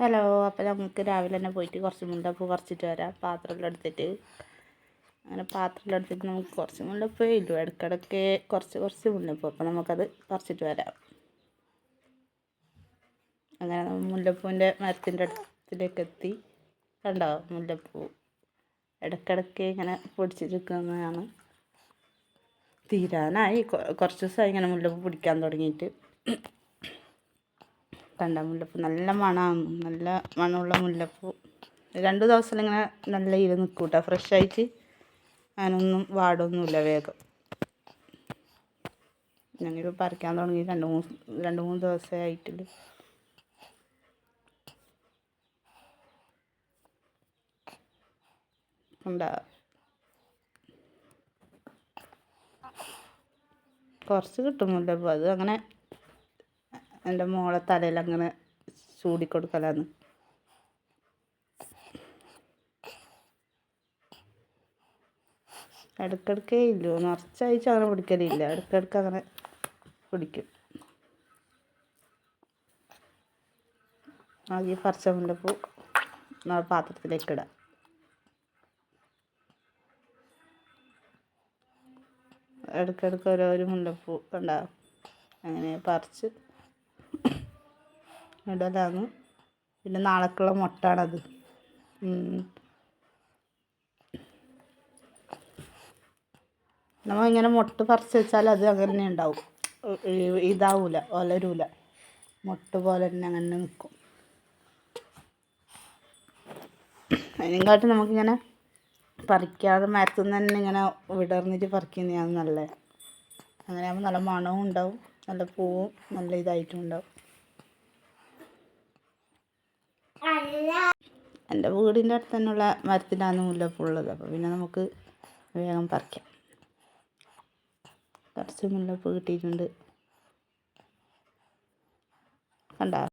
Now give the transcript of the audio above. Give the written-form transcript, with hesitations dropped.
Hello, അപ്പോൾ നമുക്ക് രാവിലെ തന്നെ പോയിട്ട് കുറച്ച് മുല്ലപ്പൂ പറിച്ചിട്ട് വരാം. പാത്രമെല്ലാം എടുത്തിട്ട് അങ്ങനെ നമുക്ക് കുറച്ച് മുല്ലപ്പൂ ഇല്ലു, ഇടയ്ക്കിടയ്ക്ക് കുറച്ച് മുല്ലപ്പൂ. അപ്പോൾ നമുക്കത് പറിച്ചിട്ട് വരാം. അങ്ങനെ മുല്ലപ്പൂവിൻ്റെ മരത്തിൻ്റെ അടുത്തിലേക്ക് എത്തി. കണ്ടോ മുല്ലപ്പൂ ഇടയ്ക്കിടയ്ക്ക് ഇങ്ങനെ പൊടിച്ചിരിക്കുന്നതാണ്. തീരാനായി, കുറച്ച് ദിവസമായി ഇങ്ങനെ മുല്ലപ്പൂ പിടിക്കാൻ തുടങ്ങിയിട്ട്. കണ്ട മുല്ലപ്പൂ നല്ല മണമാണ്, നല്ല മണമുള്ള മുല്ലപ്പൂ. 2 ദിവസം ഇങ്ങനെ നല്ല നിൽക്കും കേട്ടോ, ഫ്രഷായിട്ട്. അതിനൊന്നും വാടൊന്നുമില്ല വേഗം. ഞങ്ങളിപ്പോൾ പറിക്കാൻ തുടങ്ങി 2-3 ദിവസമേ ആയിട്ടുള്ളൂ. കണ്ട കുറച്ച് കിട്ടും മുല്ലപ്പൂ. അത് അങ്ങനെ എൻ്റെ മോളെ തലയിൽ അങ്ങനെ ചൂടിക്കൊടുക്കലാണ്. ഇടയ്ക്കിടയ്ക്കേ ഇല്ലു, നിറച്ചാഴ്ച അങ്ങനെ പിടിക്കലില്ല, ഇടയ്ക്കിടയ്ക്ക് അങ്ങനെ പിടിക്കും. ആദ്യം പറിച്ച മുല്ലപ്പൂ പാത്രത്തിലേക്ക് ഇടാം. ഇടയ്ക്കിടയ്ക്ക് ഓരോരോ മുല്ലപ്പൂ കണ്ട അങ്ങനെ പറിച്ച് ഇടലാണ്. പിന്നെ നാളേക്കുള്ള മുട്ടാണത്. നമ്മൾ ഇങ്ങനെ മുട്ട് പറിച്ച് വെച്ചാൽ അത് അങ്ങനെ ഉണ്ടാവും, ഇതാവൂല, ഒലരൂല. മുട്ട് പോലെ തന്നെ അങ്ങനെ നിൽക്കും. അതിനെക്കാട്ടും നമുക്കിങ്ങനെ പറിക്കാതെ മരത്തിൽ നിന്ന് തന്നെ ഇങ്ങനെ വിടർന്നിട്ട് പറിക്കുന്നതാണ് നല്ലത്. അങ്ങനെ ആകുമ്പോൾ നല്ല മണവും ഉണ്ടാവും, നല്ല പൂവും നല്ല ഇതായിട്ടും ഉണ്ടാവും. എൻ്റെ വീടിൻ്റെ അടുത്ത് തന്നെയുള്ള മരത്തിലാണ് മുല്ലപ്പൂ ഉള്ളത്. അപ്പോൾ പിന്നെ നമുക്ക് വേഗം പറിക്കാം. കുറച്ച് മുല്ലപ്പൂ കിട്ടിയിട്ടുണ്ട്, കണ്ടോ.